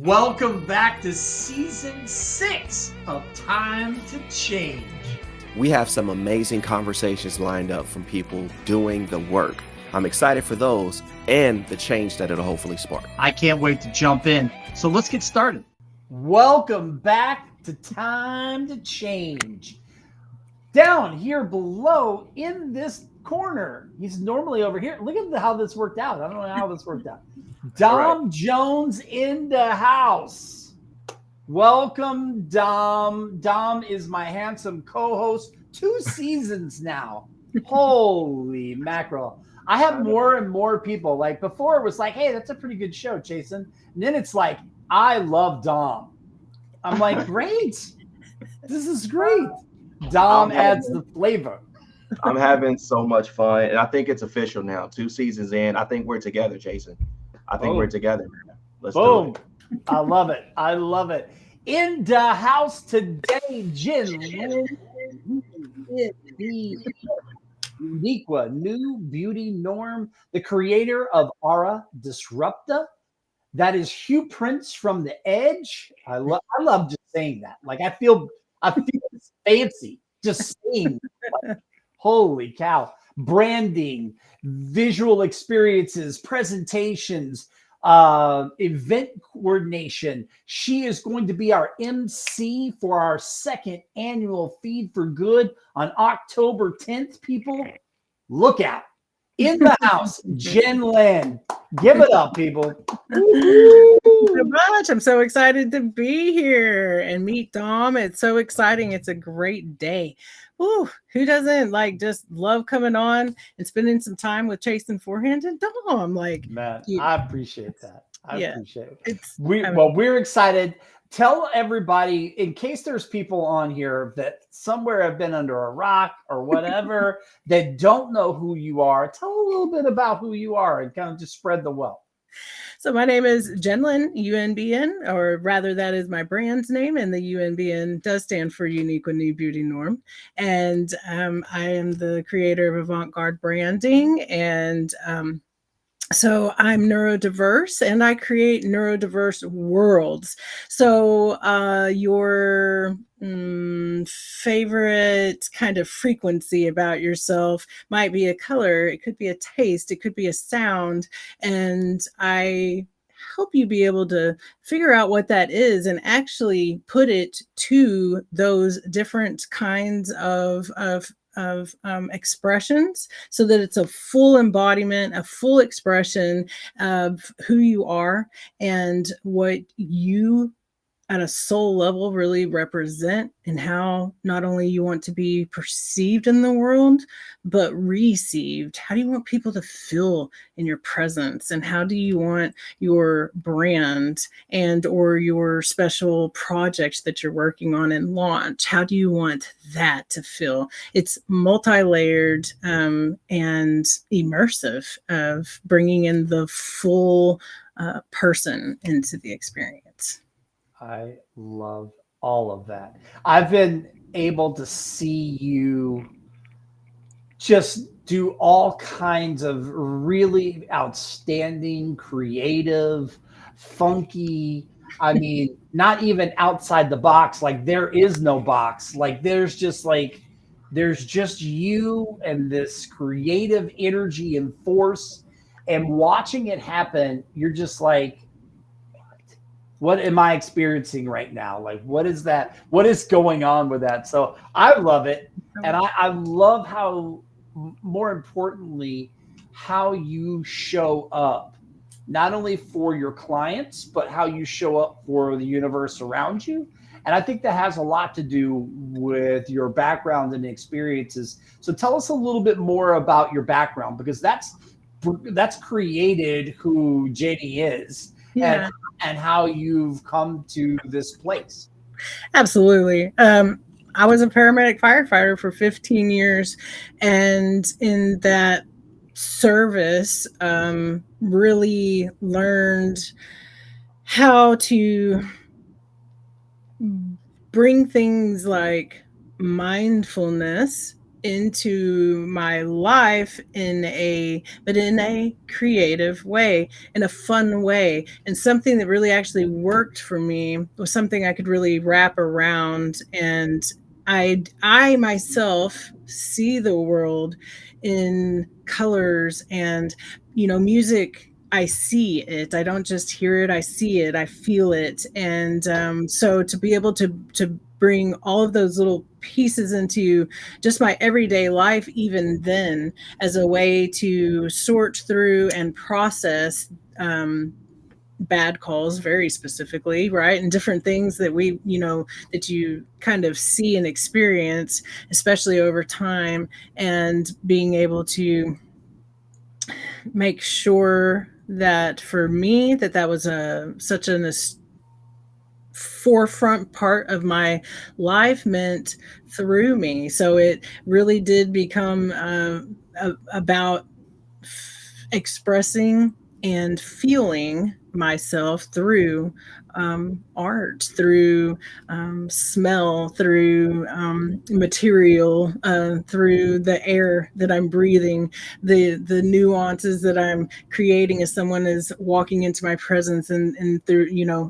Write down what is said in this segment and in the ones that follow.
Welcome back to Season 6 of Time to Change. We have some amazing conversations lined up from people doing the work. I'm excited for those and the change that it'll hopefully spark. I can't wait to jump in. So let's get started. Welcome back to Time to Change. Down here below in this corner, he's normally over here. Look at how this worked out. I don't know how this worked out. Dom Jones in the house. Welcome, Dom. Dom is my handsome co-host. 2 seasons now. Holy mackerel. I have more and more people. Like before it was like, hey, that's a pretty good show, Chason. And then it's like, I love Dom. I'm like, great. This is great. Dom adds the flavor. I'm having so much fun. And I think it's official now. 2 seasons in. I think we're together, Chason. I think we're together. Let's do it. I love it. I love it. In the house today, Jenlyn, the unique new beauty norm, the creator of Aura Disrupta. That is Hueprints from the Edge. I love just saying that. Like I feel it's fancy just saying like, holy cow. Branding, visual experiences, presentations, event coordination. She is going to be our MC for our 2nd annual Feed for Good on October 10th. People, look out. In the house, Jenlyn. Give it up, people. So much. I'm so excited to be here and meet Dom. It's so exciting. It's a great day. Ooh, who doesn't just love coming on and spending some time with Chason Forehand and Dom? Man, I appreciate that. I appreciate it. We're excited. Tell everybody, in case there's people on here that somewhere have been under a rock or whatever, that don't know who you are, tell a little bit about who you are and kind of just spread the wealth. So my name is Jenlyn, UNBN, or rather that is my brand's name, and the UNBN does stand for Unique with New Beauty Norm. And I am the creator of Avant-Garde Branding, and so I'm neurodiverse and I create neurodiverse worlds. So your favorite kind of frequency about yourself might be a color, it could be a taste, it could be a sound. And I help you be able to figure out what that is and actually put it to those different kinds of expressions so that it's a full embodiment, a full expression of who you are and what you at a soul level really represent, and how not only you want to be perceived in the world, but received. How do you want people to feel in your presence? And how do you want your brand and or your special project that you're working on and launch? How do you want that to feel? It's multi-layered and immersive of bringing in the full person into the experience. I love all of that. I've been able to see you just do all kinds of really outstanding, creative, funky, I mean, not even outside the box. Like there is no box. There's just you and this creative energy and force, and watching it happen, you're just like, what am I experiencing right now? What is that? What is going on with that? So I love it. And I love how, more importantly, how you show up, not only for your clients, but how you show up for the universe around you. And I think that has a lot to do with your background and experiences. So tell us a little bit more about your background, because that's created who JD is. Yeah. And how you've come to this place. Absolutely. I was a paramedic firefighter for 15 years. And in that service, really learned how to bring things like mindfulness into my life in a creative way, in a fun way, and something that really actually worked for me was something I could really wrap around. And I myself see the world in colors and, music. I see it. I don't just hear it. I see it. I feel it. And so to be able to bring all of those little pieces into just my everyday life, even then, as a way to sort through and process bad calls very specifically, right? And different things that that you kind of see and experience, especially over time, and being able to make sure that for me that was such an forefront part of my life meant through me. So it really did become about expressing and feeling myself through art, through smell, through material, through the air that I'm breathing, the nuances that I'm creating as someone is walking into my presence, and through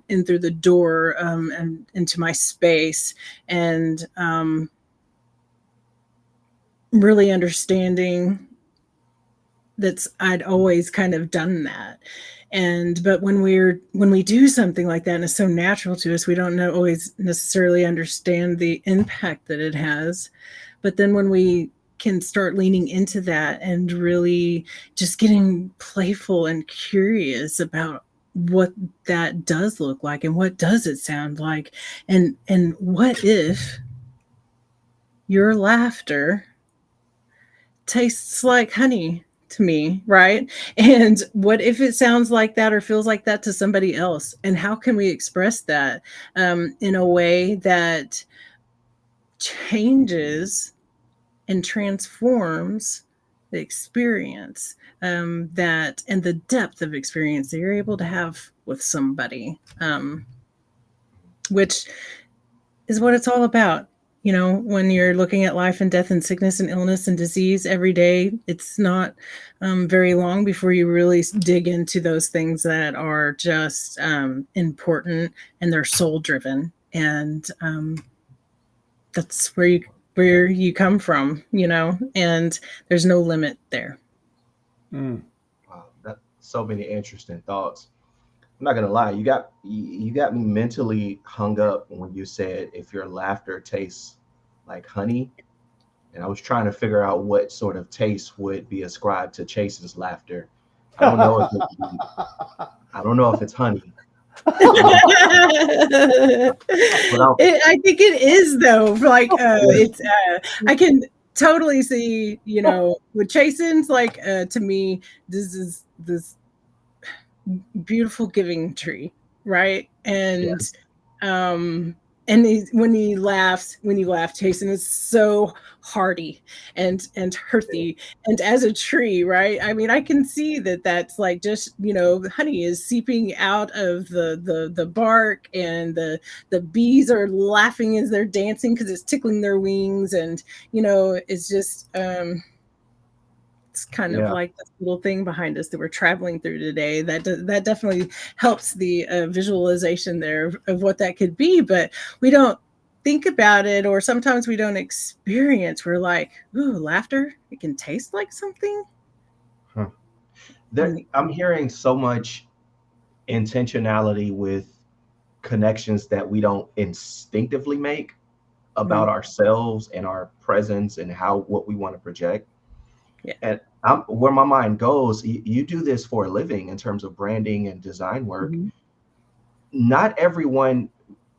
in through the door and into my space, and really understanding I'd always kind of done that. But when we do something like that and it's so natural to us, we don't always necessarily understand the impact that it has. But then when we can start leaning into that and really just getting playful and curious about what that does look like and what does it sound like, and what if your laughter tastes like honey to me, right? And what if it sounds like that or feels like that to somebody else? And how can we express that in a way that changes and transforms the experience, that and the depth of experience that you're able to have with somebody, which is what it's all about. When you're looking at life and death and sickness and illness and disease every day, it's not very long before you really dig into those things that are just important, and they're soul driven. And that's where you come from, and there's no limit there. Wow, that's so many interesting thoughts. I'm not gonna lie, you got me mentally hung up when you said if your laughter tastes like honey, and I was trying to figure out what sort of taste would be ascribed to Chason's laughter. I don't know if it's honey. I think it is, though. Like it's I can totally see, with Chason's, like to me, this is this beautiful giving tree, right? And and when you laugh, Chason is so hearty and earthy, and as a tree, right? I mean, I can see that's like just honey is seeping out of the bark, and the bees are laughing as they're dancing because it's tickling their wings, and it's just it's kind of like this little thing behind us that we're traveling through today. That definitely helps the visualization there of what that could be, but we don't think about it, or sometimes we don't experience. We're like, ooh, laughter, it can taste like something. I'm hearing so much intentionality with connections that we don't instinctively make about ourselves and our presence and what we want to project. Yeah. And where my mind goes, you do this for a living in terms of branding and design work. Not everyone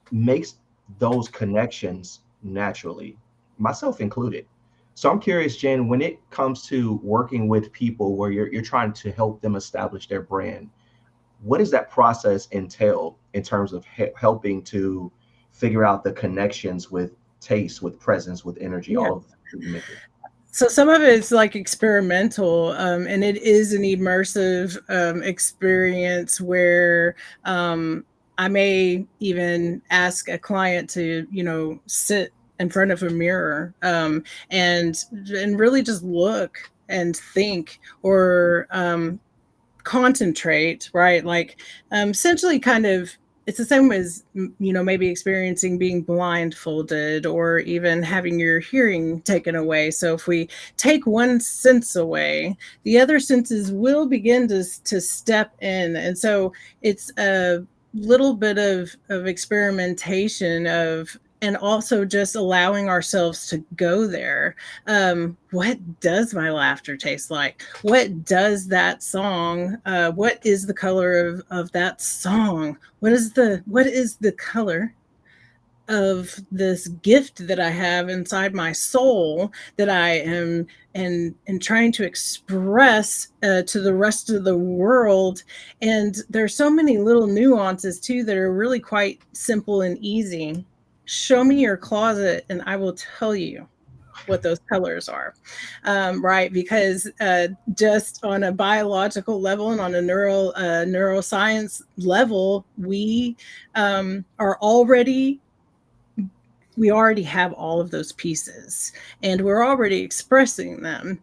makes those connections naturally, myself included. So I'm curious, Jen, when it comes to working with people where you're trying to help them establish their brand, what does that process entail in terms of helping to figure out the connections with taste, with presence, with energy, all of that? So some of it's like experimental, and it is an immersive experience where I may even ask a client to, sit in front of a mirror, and really just look and think, or concentrate, right? Like essentially kind of, it's the same as, maybe experiencing being blindfolded or even having your hearing taken away. So if we take one sense away, the other senses will begin to step in. And so it's a little bit of experimentation and also just allowing ourselves to go there. What does my laughter taste like? What does that song? What is the color of that song? What is the color of this gift that I have inside my soul that I am and trying to express to the rest of the world? And there's so many little nuances too that are really quite simple and easy. Show me your closet and I will tell you what those colors are, right? Because just on a biological level and on a neuroscience level, we already have all of those pieces, and we're already expressing them,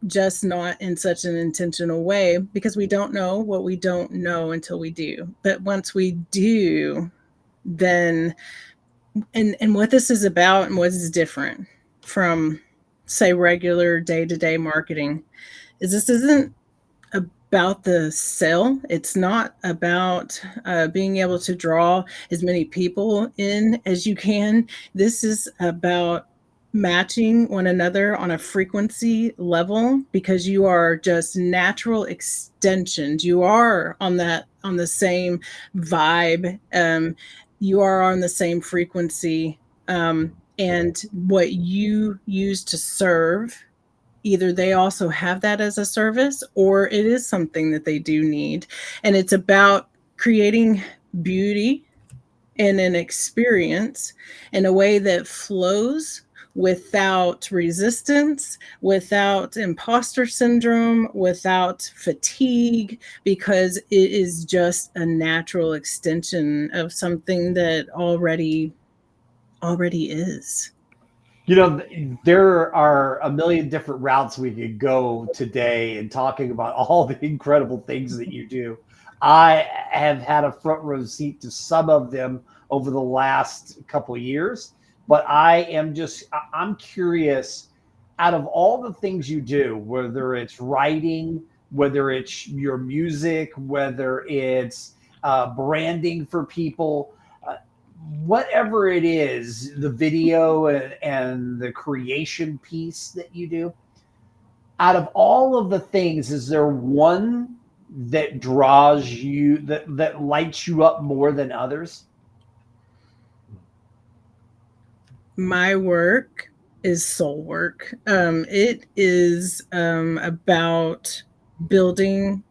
just not in such an intentional way, because we don't know what we don't know until we do. But once we do, then and what this is about and what is different from, say, regular day-to-day marketing is this isn't about the sale. It's not about being able to draw as many people in as you can. This is about matching one another on a frequency level, because you are just natural extensions. You are on the same vibe. You are on the same frequency, and what you use to serve, either they also have that as a service, or it is something that they do need. And it's about creating beauty in an experience in a way that flows without resistance, without imposter syndrome, without fatigue, because it is just a natural extension of something that already is. There are a million different routes we could go today in talking about all the incredible things that you do. I have had a front row seat to some of them over the last couple of years, but I'm curious, out of all the things you do, whether it's writing, whether it's your music, whether it's branding for people, whatever it is, the video and the creation piece that you do, out of all of the things, is there one that draws you, that lights you up more than others? My work is soul work. It is about building,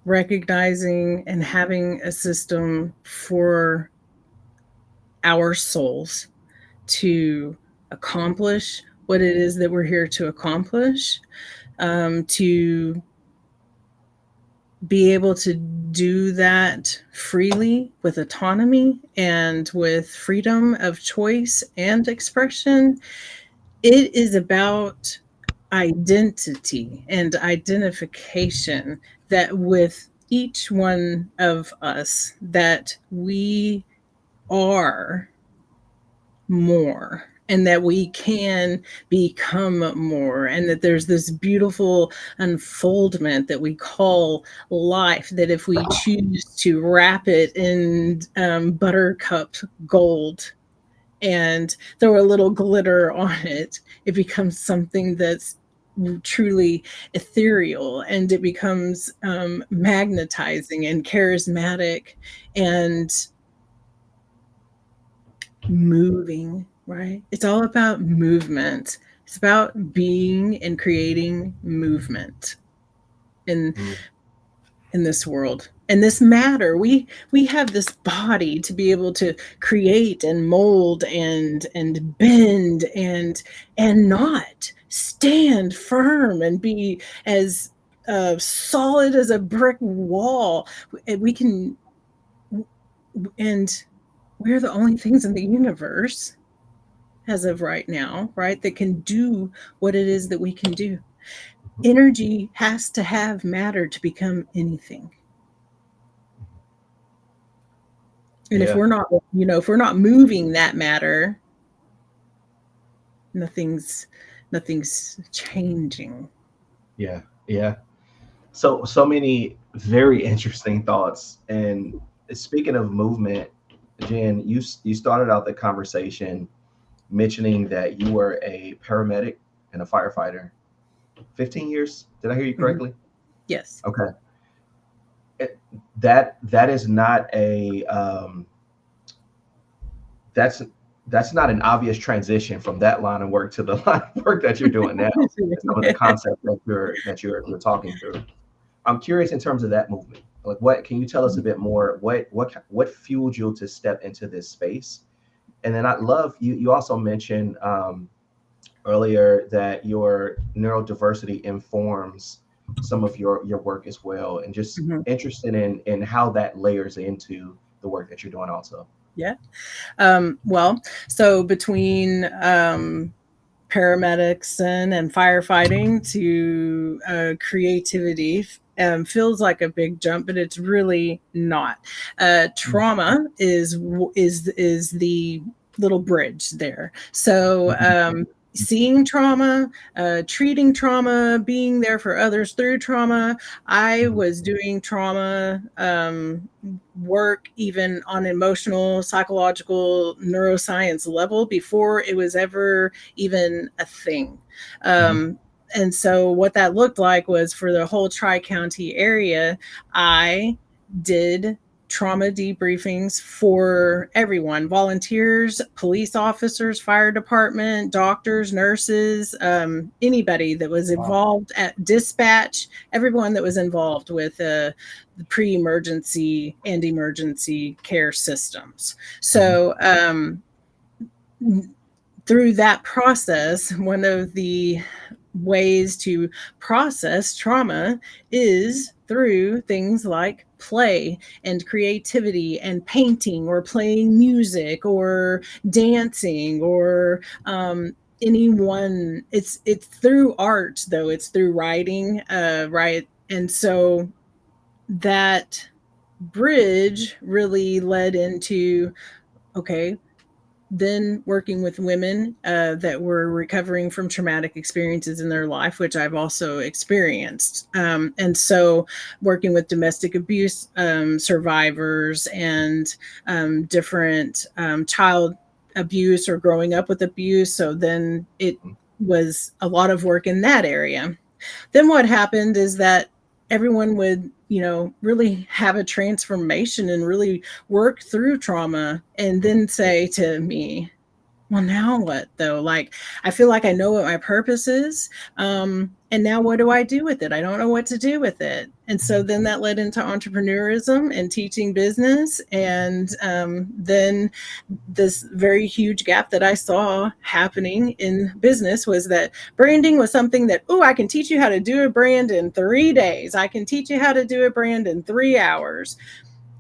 recognizing, and having a system for our souls to accomplish what it is that we're here to accomplish, to be able to do that freely with autonomy and with freedom of choice and expression. It is about identity and identification, that with each one of us, that we are more, and that we can become more, and that there's this beautiful unfoldment that we call life, that if we choose to wrap it in buttercup gold and throw a little glitter on it, it becomes something that's truly ethereal, and it becomes magnetizing and charismatic and moving, right? It's all about movement. It's about being and creating movement in this world. And this matter, we have this body to be able to create and mold and bend and not stand firm and be as solid as a brick wall. We can, and we're the only things in the universe as of right now, right, that can do what it is that we can do. Energy has to have matter to become anything. And if we're not, if we're not moving that matter, nothing's changing. Yeah. So many very interesting thoughts. And speaking of movement, Jen, you started out the conversation mentioning that you were a paramedic and a firefighter. 15 years? Did I hear you correctly? Mm-hmm. Yes. Okay. That is not a that's not an obvious transition from that line of work to the line of work that you're doing now. Some of the concepts that you're talking through. I'm curious in terms of that movement. Like, what can you tell us a bit more? What fueled you to step into this space? And then I'd love you also mentioned earlier that your neurodiversity informs some of your work as well, and just interested in how that layers into the work that you're doing also. Yeah. Well, so between paramedics and firefighting to creativity feels like a big jump, but it's really not. Trauma is the little bridge there. So seeing trauma, treating trauma, being there for others through trauma. I was doing trauma work even on emotional, psychological, neuroscience level before it was ever even a thing. And so what that looked like was for the whole Tri-County area, I did trauma debriefings for everyone, volunteers, police officers, fire department, doctors, nurses, anybody that was involved at dispatch, everyone that was involved with the pre-emergency and emergency care systems. So through that process, one of the ways to process trauma is through things like play and creativity and painting or playing music or dancing or anyone. It's through art, though. It's through writing, right? And so that bridge really led into, okay, then working with women that were recovering from traumatic experiences in their life, which I've also experienced. And so working with domestic abuse survivors and different child abuse or growing up with abuse. So then it was a lot of work in that area. Then what happened is that everyone would, really have a transformation and really work through trauma and then say to me, well, now what though? Like, I feel like I know what my purpose is. And now what do I do with it? I don't know what to do with it. And so then that led into entrepreneurism and teaching business. And then this very huge gap that I saw happening in business was that branding was something that, I can teach you how to do a brand in 3 days. I can teach you how to do a brand in 3 hours.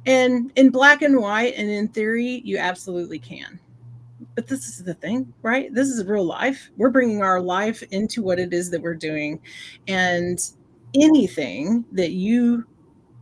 And in black and white and in theory, you absolutely can. But this is the thing, right? This is real life. We're bringing our life into what it is that we're doing. And anything that you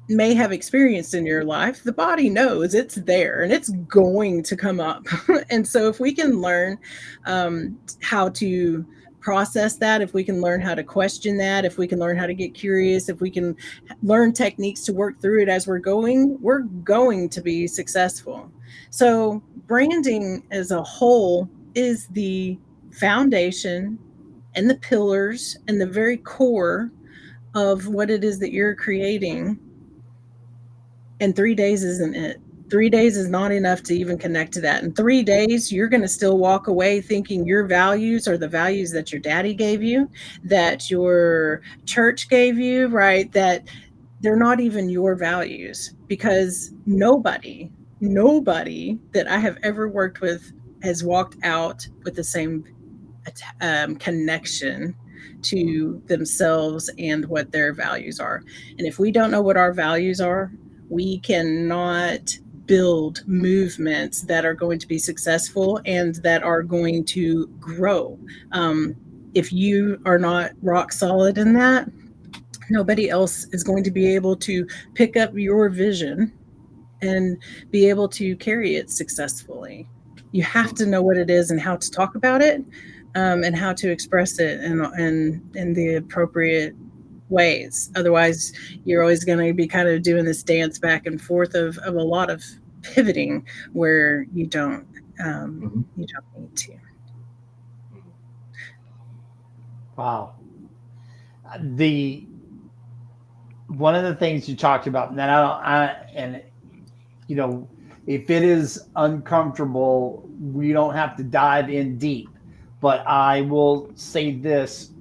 may have experienced in your life, the body knows it's there and it's going to come up. And so if we can learn how to process that, if we can learn how to question that, if we can learn how to get curious, if we can learn techniques to work through it as we're going to be successful. So branding as a whole is the foundation and the pillars and the very core of what it is that you're creating. And 3 days isn't it. 3 days is not enough to even connect to that. In 3 days, you're going to still walk away thinking your values are the values that your daddy gave you, that your church gave you, right? That they're not even your values, because nobody that I have ever worked with has walked out with the same connection to themselves and what their values are. And if we don't know what our values are, we cannot build movements that are going to be successful and that are going to grow. If you are not rock solid in that, nobody else is going to be able to pick up your vision and be able to carry it successfully. You have to know what it is and how to talk about it, and how to express it in the appropriate ways. Otherwise, you're always going to be kind of doing this dance back and forth of a lot of pivoting where you don't need to. Wow. One of the things you talked about, and you know, if it is uncomfortable, we don't have to dive in deep. But I will say this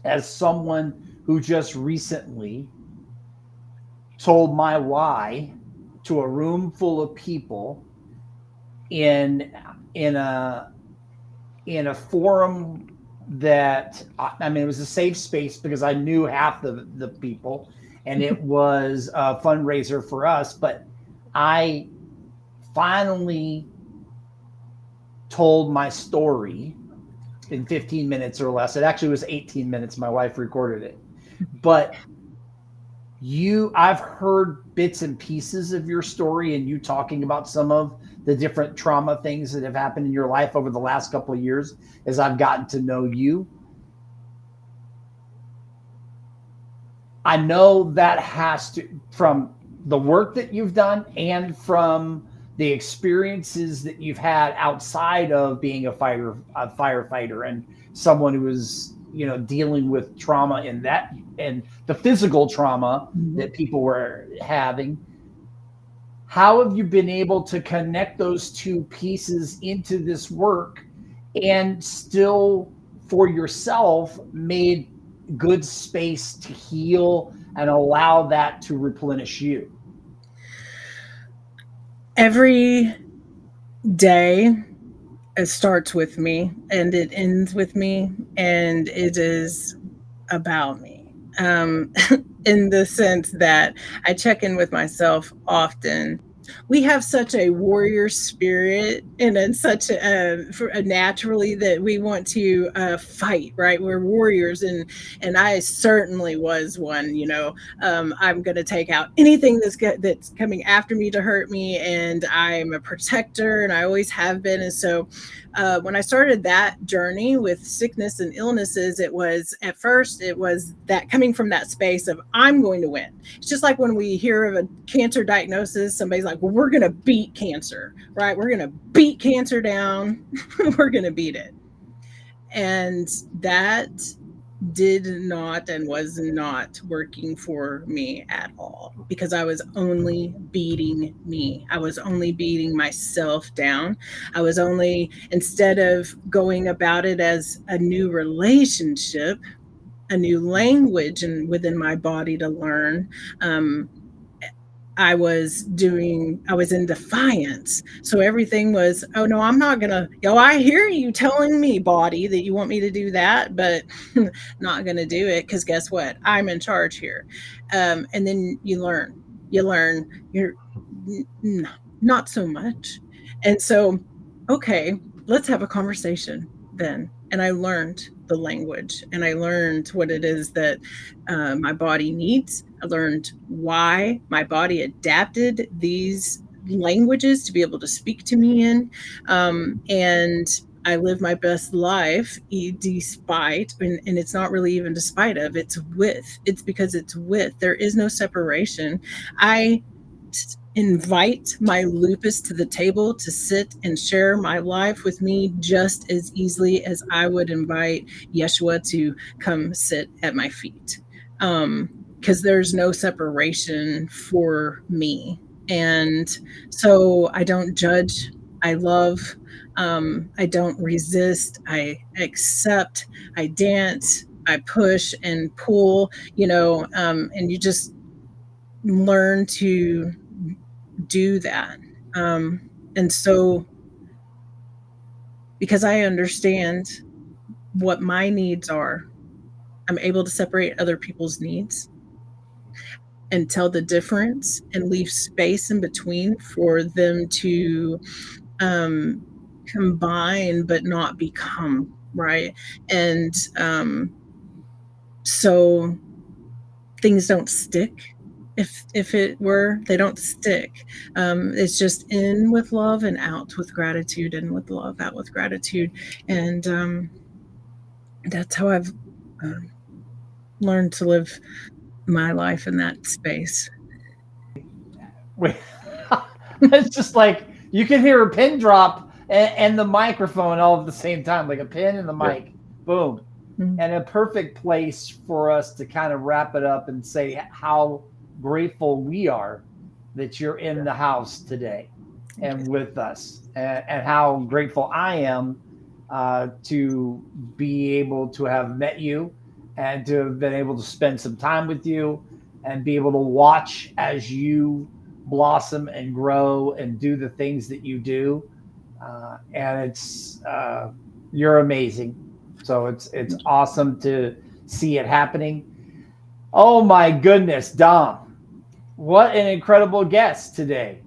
as someone who just recently told my why to a room full of people in a forum that, I mean, it was a safe space because I knew half the people, and it was a fundraiser for us. But I finally told my story in 15 minutes or less. It actually was 18 minutes. My wife recorded it. But I've heard bits and pieces of your story, and you talking about some of the different trauma things that have happened in your life over the last couple of years as I've gotten to know you. I know that has to, from the work that you've done and from the experiences that you've had outside of being a firefighter and someone who is, you know, dealing with trauma in that, and the physical trauma that people were having. How have you been able to connect those two pieces into this work and still for yourself made good space to heal and allow that to replenish you? Every day it starts with me and it ends with me, and it is about me. In the sense that I check in with myself often. We have such a warrior spirit, and it's such a naturally that we want to fight, right? We're warriors, and I certainly was one. You know, I'm going to take out anything that's coming after me to hurt me, and I'm a protector, and I always have been. And so, when I started that journey with sickness and illnesses, it was that coming from that space of I'm going to win. It's just like when we hear of a cancer diagnosis, somebody's like, well, we're going to beat cancer, right? We're going to beat cancer down. We're going to beat it. And that did not and was not working for me at all, because I was only beating me. I was only beating myself down. I was only, instead of going about it as a new relationship, a new language and within my body to learn, I was in defiance. So everything was, oh no, I'm not gonna, I hear you telling me, body, that you want me to do that, but not gonna do it, because guess what? I'm in charge here. And then you learn you're not so much. And so, okay, let's have a conversation then. And I learned the language, and I learned what it is that my body needs. I learned why my body adapted these languages to be able to speak to me in. And I live my best life despite, and it's not really even despite of, it's because it's with. There is no separation. I invite my lupus to the table to sit and share my life with me just as easily as I would invite Yeshua to come sit at my feet. Because there's no separation for me. And so I don't judge. I love. I don't resist. I accept. I dance. I push and pull, and you just learn to do that. And so, because I understand what my needs are, I'm able to separate other people's needs and tell the difference and leave space in between for them to combine but not become, right? And so things don't stick. If it were, they don't stick. It's just in with love and out with gratitude, in with love, out with gratitude. And that's how I've learned to live my life in that space. Wait, it's just like you can hear a pin drop and the microphone all at the same time, like a pin and the mic. Boom. Mm-hmm. And a perfect place for us to kind of wrap it up and say how grateful we are that you're in the house today and with us, and how grateful I am to be able to have met you and to have been able to spend some time with you and be able to watch as you blossom and grow and do the things that you do. And it's you're amazing. So it's awesome to see it happening. Oh my goodness, Dom. What an incredible guest today.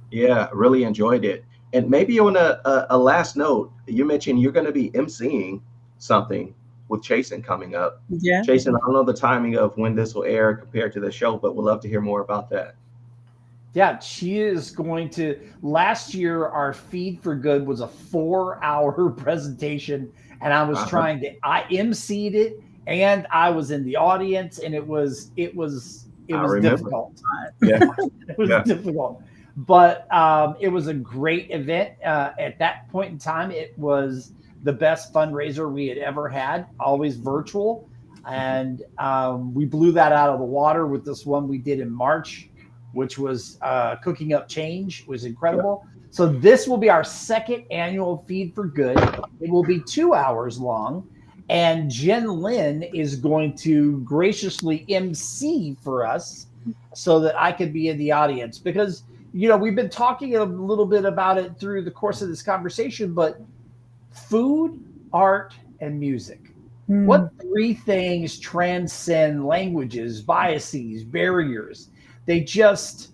Yeah, really enjoyed it. And maybe on a last note, you mentioned you're going to be emceeing something with Chason coming up. Yeah. Chason, I don't know the timing of when this will air compared to the show, but we'd love to hear more about that. Yeah, she is going to. Last year, our Feed for Good was a 4-hour presentation, and I was I emceed it, and I was in the audience, and it was difficult. Yeah, it was difficult, but it was a great event. At that point in time, it was the best fundraiser we had ever had, always virtual, and we blew that out of the water with this one we did in March, which was Cooking Up Change. It was incredible. Yeah. So this will be our second annual Feed for Good. It will be 2 hours long. And Jenlyn is going to graciously MC for us so that I could be in the audience. Because, you know, we've been talking a little bit about it through the course of this conversation, but food, art, and music. What three things transcend languages, biases, barriers? They just,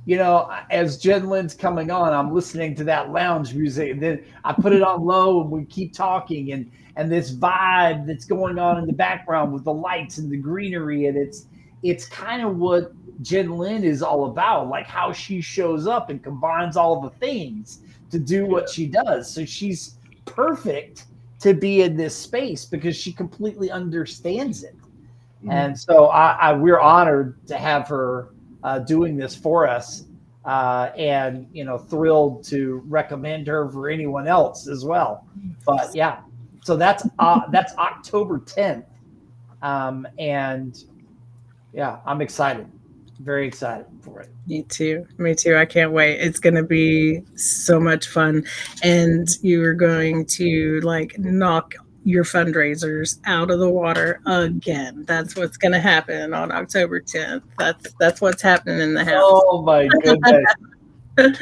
you know, as Jenlyn's coming on, I'm listening to that lounge music, and then I put it on low and we keep talking, and this vibe that's going on in the background with the lights and the greenery, and it's kind of what Jenlyn is all about, like how she shows up and combines all the things to do what she does. So she's perfect to be in this space because she completely understands it. And so we're honored to have her doing this for us, and you know, thrilled to recommend her for anyone else as well. But yeah, so that's October 10th, and yeah, I'm excited, very excited for it. Me too. I can't wait. It's going to be so much fun, and you are going to like knock your fundraisers out of the water again. That's what's going to happen on October 10th. That's what's happening in the house. Oh my goodness.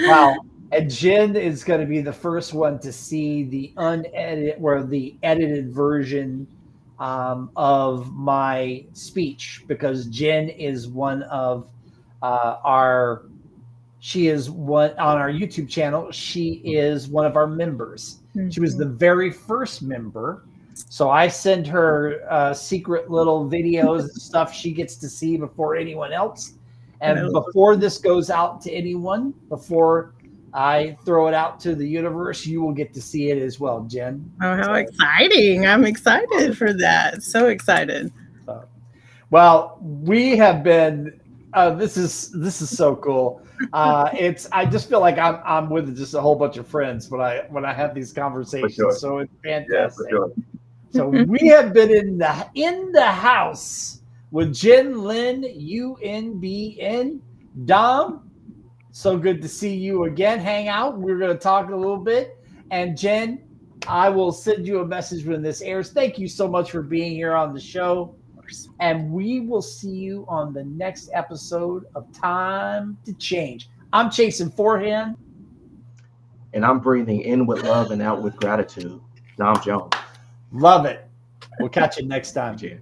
Wow. And Jen is going to be the first one to see the the edited version of my speech, because Jen is one of she is one on our YouTube channel. She is one of our members. Mm-hmm. She was the very first member. So I send her secret little videos and stuff she gets to see before anyone else. And before this goes out to anyone, before I throw it out to the universe, you will get to see it as well, Jen. Oh, how exciting. I'm excited for that. So excited. Well, we have been, this is so cool. I just feel like I'm with just a whole bunch of friends when I have these conversations. Sure. So it's fantastic. Yeah, for sure. So we have been in the house with Jenlyn, UNBN. Dom, so good to see you again. Hang out. We're going to talk a little bit. And Jen, I will send you a message when this airs. Thank you so much for being here on the show. And we will see you on the next episode of Time to Change. I'm Chason Forehand. And I'm breathing in with love and out with gratitude. Dom Jones. Love it. We'll catch you next time, Jen.